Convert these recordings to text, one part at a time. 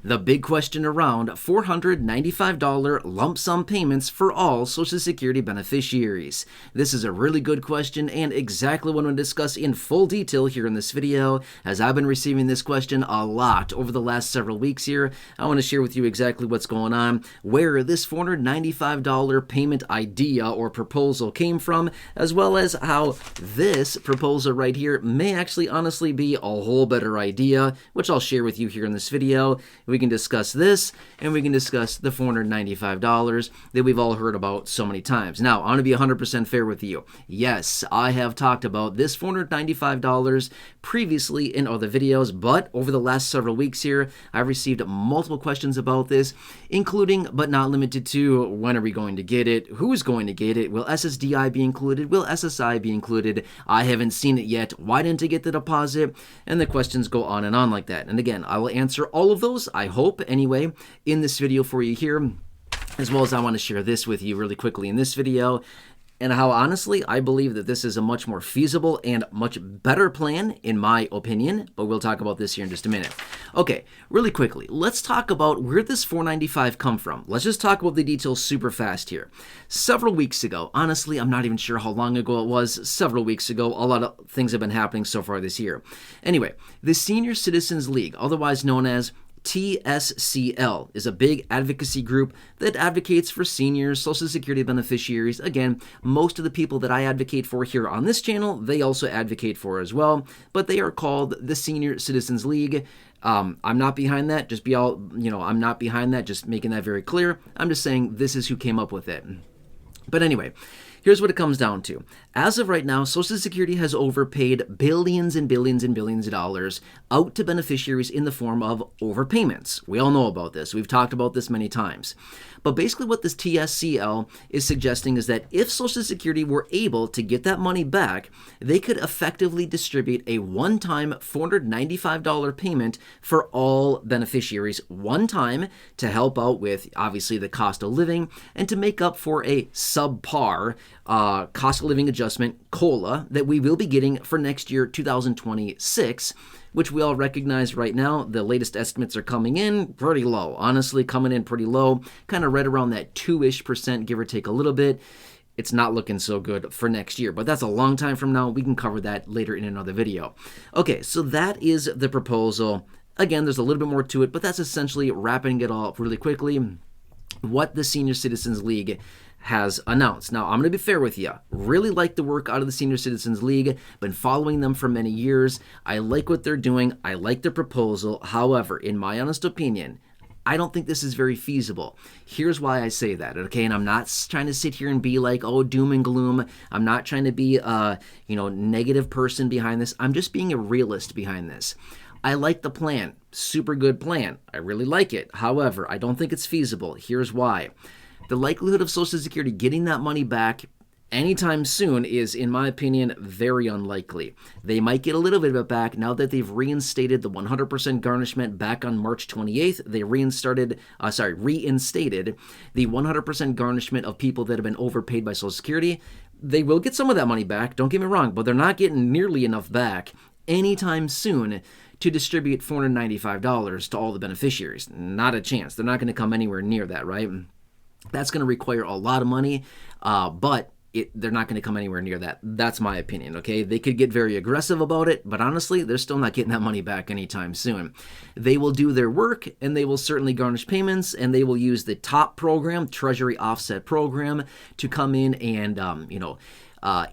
The big question around $495 lump sum payments for all Social Security beneficiaries. This is a really good question and exactly what I'm going to discuss in full detail here in this video, as I've been receiving this question a lot over the last several weeks here. I want to share with you exactly what's going on, where this $495 payment idea or proposal came from, as well as how this proposal right here may actually honestly be a whole better idea, which I'll share with you here in this video. We can discuss this, and we can discuss the $495 that we've all heard about so many times. Now, I want to be 100% fair with you. Yes, I have talked about this $495 previously in other videos, but over the last several weeks here, I've received multiple questions about this, including but not limited to, when are we going to get it? Who's going to get it? Will SSDI be included? Will SSI be included? I haven't seen it yet. Why didn't I get the deposit? And the questions go on and on like that. And again, I will answer all of those, I hope anyway, in this video for you here, as well as I want to share this with you really quickly in this video, and how honestly I believe that this is a much more feasible and much better plan in my opinion, but we'll talk about this here in just a minute. Okay, really quickly, let's talk about where this $495 come from. Let's just talk about the details super fast here. Several weeks ago, honestly, I'm not even sure how long ago it was, several weeks ago, a lot of things have been happening so far this year. Anyway, the Senior Citizens League, otherwise known as TSCL, is a big advocacy group that advocates for seniors, Social Security beneficiaries. Again, most of the people that I advocate for here on this channel, they also advocate for as well, but they are called the Senior Citizens League. I'm not behind that, I'm not behind that, just making that very clear. I'm just saying this is who came up with it. But anyway, here's what it comes down to. As of right now, Social Security has overpaid billions and billions and billions of dollars out to beneficiaries in the form of overpayments. We all know about this. We've talked about this many times. But basically what this TSCL is suggesting is that if Social Security were able to get that money back, they could effectively distribute a one-time $495 payment for all beneficiaries, one time, to help out with, obviously, the cost of living and to make up for a subpar cost of living adjustment, COLA, that we will be getting for next year, 2026, which we all recognize right now. The latest estimates are coming in pretty low. Honestly, coming in pretty low, kind of right around that 2-ish%, give or take a little bit. It's not looking so good for next year, but that's a long time from now. We can cover that later in another video. Okay, so that is the proposal. Again, there's a little bit more to it, but that's essentially wrapping it all up really quickly. What the Senior Citizens League has announced. Now, I'm going to be fair with you. Really like the work out of the Senior Citizens League. Been following them for many years. I like what they're doing. I like their proposal. However, in my honest opinion, I don't think this is very feasible. Here's why I say that, okay? And I'm not trying to sit here and be like, oh, doom and gloom. I'm not trying to be a, negative person behind this. I'm just being a realist behind this. I like the plan. Super good plan. I really like it. However, I don't think it's feasible. Here's why. The likelihood of Social Security getting that money back anytime soon is, in my opinion, very unlikely. They might get a little bit of it back now that they've reinstated the 100% garnishment back on March 28th. They reinstated the 100% garnishment of people that have been overpaid by Social Security. They will get some of that money back, don't get me wrong, but they're not getting nearly enough back anytime soon to distribute $495 to all the beneficiaries. Not a chance. They're not going to come anywhere near that, right? That's going to require a lot of money, but they're not going to come anywhere near that. That's my opinion, okay? They could get very aggressive about it, but honestly, they're still not getting that money back anytime soon. They will do their work, and they will certainly garnish payments, and they will use the TOP program, Treasury Offset Program, to come in and,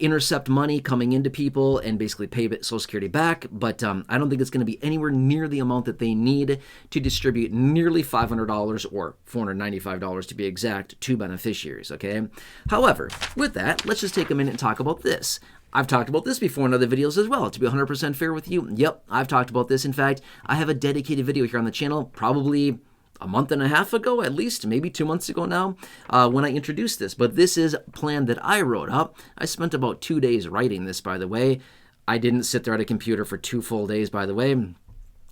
intercept money coming into people and basically pay Social Security back, but I don't think it's going to be anywhere near the amount that they need to distribute nearly $500 or $495 to be exact to beneficiaries, okay? However, with that, let's just take a minute and talk about this. I've talked about this before in other videos as well, to be 100% fair with you. Yep, I've talked about this. In fact, I have a dedicated video here on the channel, probably a month and a half ago, at least, maybe 2 months ago now, when I introduced this. But this is a plan that I wrote up. I spent about 2 days writing this, by the way. I didn't sit there at a computer for 2 full days, by the way.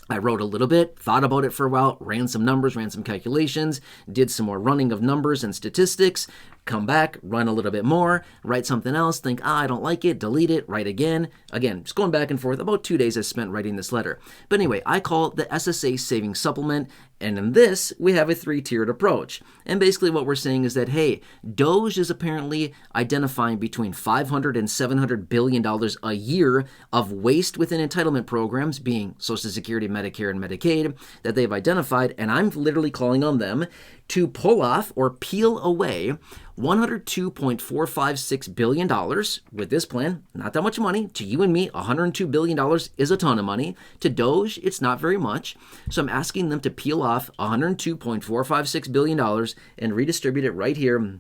I wrote a little bit, thought about it for a while, ran some numbers, ran some calculations, did some more running of numbers and statistics, come back, run a little bit more, write something else, think, I don't like it, delete it, write again. Again, just going back and forth. About 2 days I spent writing this letter. But anyway, I call it the SSA Savings Supplement, And in this, we have a three-tiered approach. And basically what we're saying is that, hey, DOGE is apparently identifying between $500 and $700 billion a year of waste within entitlement programs, being Social Security, Medicare, and Medicaid, that they've identified, and I'm literally calling on them to pull off or peel away $102.456 billion with this plan. Not that much money. To you and me, $102 billion is a ton of money. To DOGE, it's not very much. So I'm asking them to peel off $102.456 billion and redistribute it right here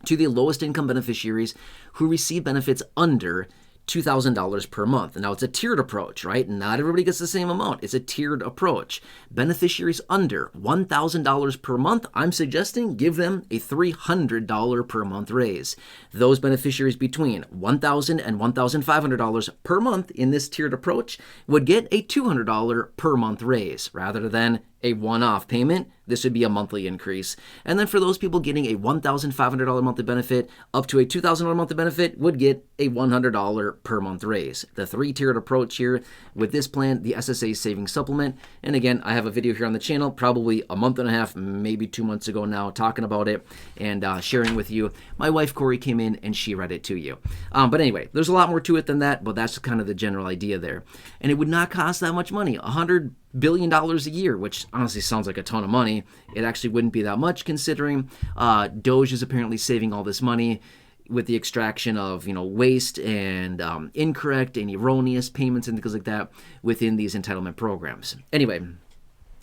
to the lowest income beneficiaries who receive benefits under $2,000 per month. Now, it's a tiered approach, right? Not everybody gets the same amount. It's a tiered approach. Beneficiaries under $1,000 per month, I'm suggesting give them a $300 per month raise. Those beneficiaries between $1,000 and $1,500 per month in this tiered approach would get a $200 per month raise rather than a one-off payment. This would be a monthly increase. And then for those people getting a $1,500 monthly benefit up to a $2,000 monthly benefit would get a $100 per month raise. The three-tiered approach here with this plan, the SSA Savings Supplement. And again, I have a video here on the channel, probably a month and a half, maybe 2 months ago now, talking about it and sharing with you. My wife, Corey, came in and she read it to you. But anyway, there's a lot more to it than that, but that's kind of the general idea there. And it would not cost that much money, $100 billion a year, which honestly sounds like a ton of money. It actually wouldn't be that much considering DOGE is apparently saving all this money with the extraction of waste and incorrect and erroneous payments and things like that within these entitlement programs. Anyway, I'm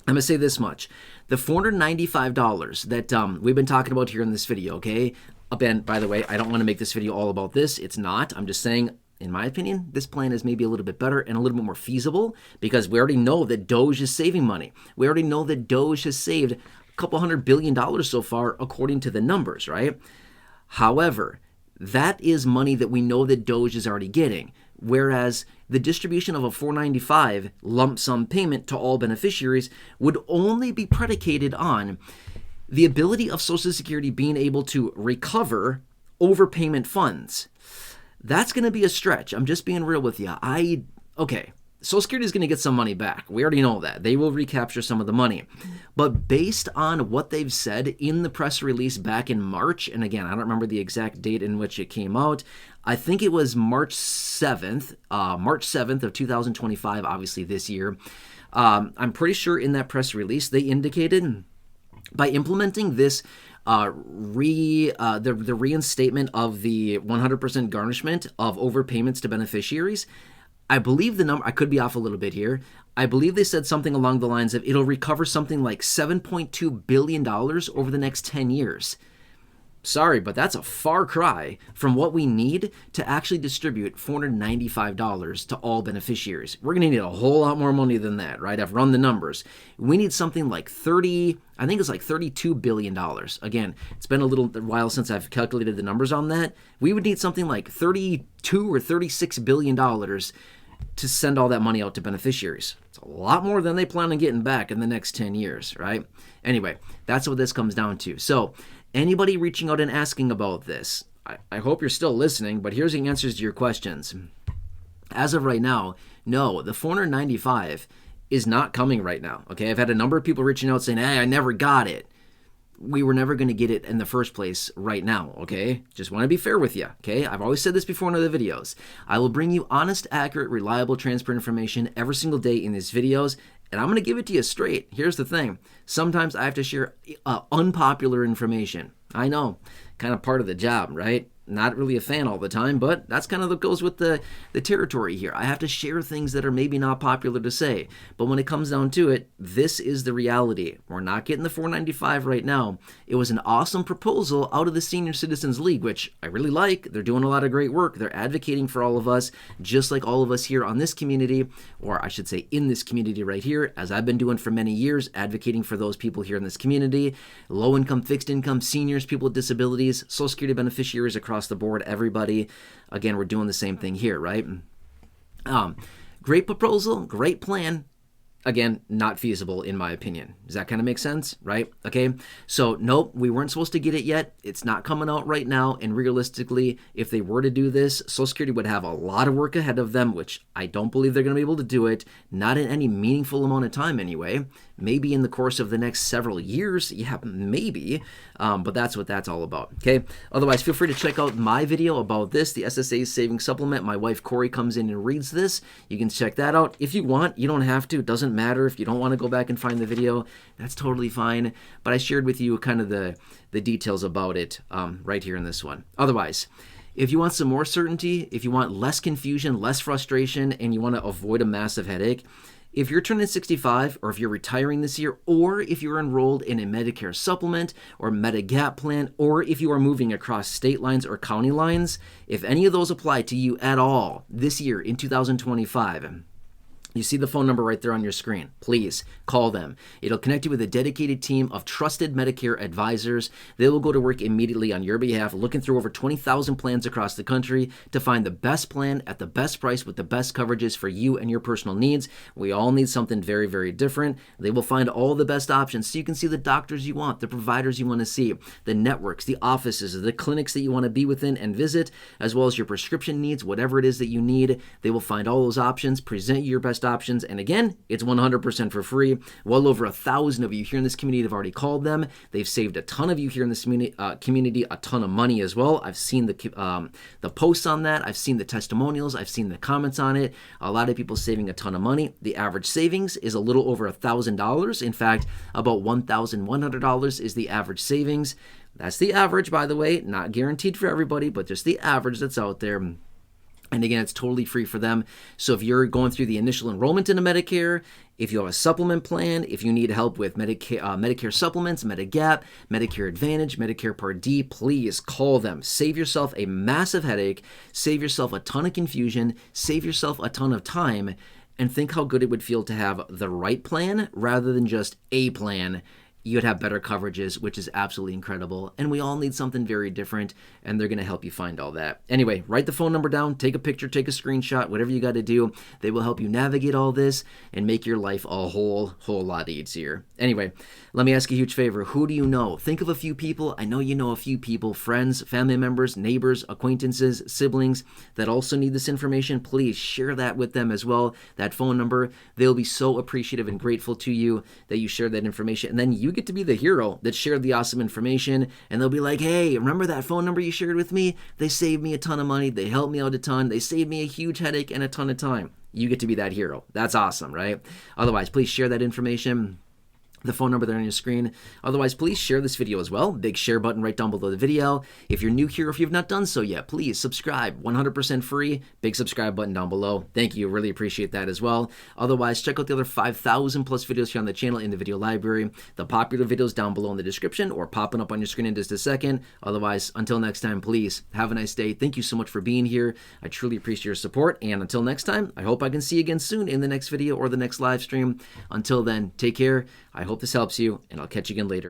going to say this much. The $495 that we've been talking about here in this video, okay? Ben, by the way, I don't want to make this video all about this. It's not. I'm just saying, in my opinion, this plan is maybe a little bit better and a little bit more feasible because we already know that DOGE is saving money. We already know that DOGE has saved a couple $100 billion so far according to the numbers, right? However, that is money that we know that DOGE is already getting, whereas the distribution of a $495 lump sum payment to all beneficiaries would only be predicated on the ability of Social Security being able to recover overpayment funds. That's going to be a stretch. I'm just being real with you. Okay, Social Security is going to get some money back. We already know that. They will recapture some of the money. But based on what they've said in the press release back in March, and again, I don't remember the exact date in which it came out. I think it was March 7th of 2025, obviously this year. I'm pretty sure in that press release, they indicated by implementing this the reinstatement of the 100% garnishment of overpayments to beneficiaries. I believe the number, I could be off a little bit here. I believe they said something along the lines of it'll recover something like $7.2 billion over the next 10 years. Sorry, but that's a far cry from what we need to actually distribute $495 to all beneficiaries. We're going to need a whole lot more money than that, right? I've run the numbers. We need something like $32 billion. Again, it's been a little while since I've calculated the numbers on that. We would need something like $32 or $36 billion to send all that money out to beneficiaries. It's a lot more than they plan on getting back in the next 10 years, right? Anyway, that's what this comes down to. So anybody reaching out and asking about this, I hope you're still listening, but here's the answers to your questions. As of right now, no, the $495 is not coming right now, okay? I've had a number of people reaching out saying, hey, I never got it. We were never going to get it in the first place right now, okay? Just want to be fair with you, okay? I've always said this before in other videos. I will bring you honest, accurate, reliable, transparent information every single day in these videos, and I'm going to give it to you straight. Here's the thing. Sometimes I have to share unpopular information. I know, kind of part of the job, right? Not really a fan all the time, but that's kind of what goes with the territory here. I have to share things that are maybe not popular to say. But when it comes down to it, this is the reality. We're not getting the $495 right now. It was an awesome proposal out of the Senior Citizens League, which I really like. They're doing a lot of great work. They're advocating for all of us, just like all of us here on this community, or I should say in this community right here, as I've been doing for many years, advocating for those people here in this community, low income, fixed income, seniors, people with disabilities, Social Security beneficiaries across the board, everybody. Again, we're doing the same thing here, right? Great proposal, great plan. Again, not feasible in my opinion. Does that kind of make sense, right? Okay, so nope, we weren't supposed to get it yet. It's not coming out right now, and realistically, if they were to do this, Social Security would have a lot of work ahead of them, which I don't believe they're going to be able to do it, not in any meaningful amount of time anyway, maybe in the course of the next several years. Yeah, maybe. But that's what that's all about. Okay. Otherwise, feel free to check out my video about this, the SSA Saving Supplement. My wife Corey comes in and reads this. You can check that out if you want. You don't have to. It doesn't matter if you don't want to go back and find the video. That's totally fine. But I shared with you kind of the details about it right here in this one. Otherwise, if you want some more certainty, if you want less confusion, less frustration, and you want to avoid a massive headache, if you're turning 65 or if you're retiring this year, or if you're enrolled in a Medicare supplement or Medigap plan, or if you are moving across state lines or county lines, if any of those apply to you at all this year in 2025, you see the phone number right there on your screen. Please call them. It'll connect you with a dedicated team of trusted Medicare advisors. They will go to work immediately on your behalf, looking through over 20,000 plans across the country to find the best plan at the best price with the best coverages for you and your personal needs. We all need something very, very different. They will find all the best options so you can see the doctors you want, the providers you want to see, the networks, the offices, the clinics that you want to be within and visit, as well as your prescription needs, whatever it is that you need. They will find all those options, present you your best options, and again, it's 100% for free. Well over 1,000 of you here in this community have already called them. They've saved a ton of you here in this community a ton of money as well. I've seen the posts on that. I've seen the testimonials. I've seen the comments on it. A lot of people saving a ton of money. The average savings is a little over $1,000. In fact, about $1,100 is the average savings. That's the average, by the way, not guaranteed for everybody, but just the average that's out there. And again, it's totally free for them. So if you're going through the initial enrollment into Medicare, if you have a supplement plan, if you need help with Medicare supplements, Medigap, Medicare Advantage, Medicare Part D, please call them. Save yourself a massive headache, save yourself a ton of confusion, save yourself a ton of time, and think how good it would feel to have the right plan rather than just a plan. You'd have better coverages, which is absolutely incredible. And we all need something very different, and they're going to help you find all that. Anyway, write the phone number down, take a picture, take a screenshot, whatever you got to do. They will help you navigate all this and make your life a whole lot easier. Anyway, let me ask you a huge favor. Who do you know? Think of a few people. I know you know a few people, friends, family members, neighbors, acquaintances, siblings that also need this information. Please share that with them as well, that phone number. They'll be so appreciative and grateful to you that you shared that information. And then you get to be the hero that shared the awesome information, and they'll be like, hey, remember that phone number you shared with me? They saved me a ton of money. They helped me out a ton. They saved me a huge headache and a ton of time. You get to be that hero. That's awesome, right? Otherwise, please share that information. The phone number there on your screen. Otherwise, please share this video as well. Big share button right down below the video. If you're new here, if you've not done so yet, please subscribe. 100% free. Big subscribe button down below. Thank you. Really appreciate that as well. Otherwise, check out the other 5,000 plus videos here on the channel in the video library. The popular videos down below in the description or popping up on your screen in just a second. Otherwise, until next time, please have a nice day. Thank you so much for being here. I truly appreciate your support. And until next time, I hope I can see you again soon in the next video or the next live stream. Until then, take care. I hope this helps you, and I'll catch you again later.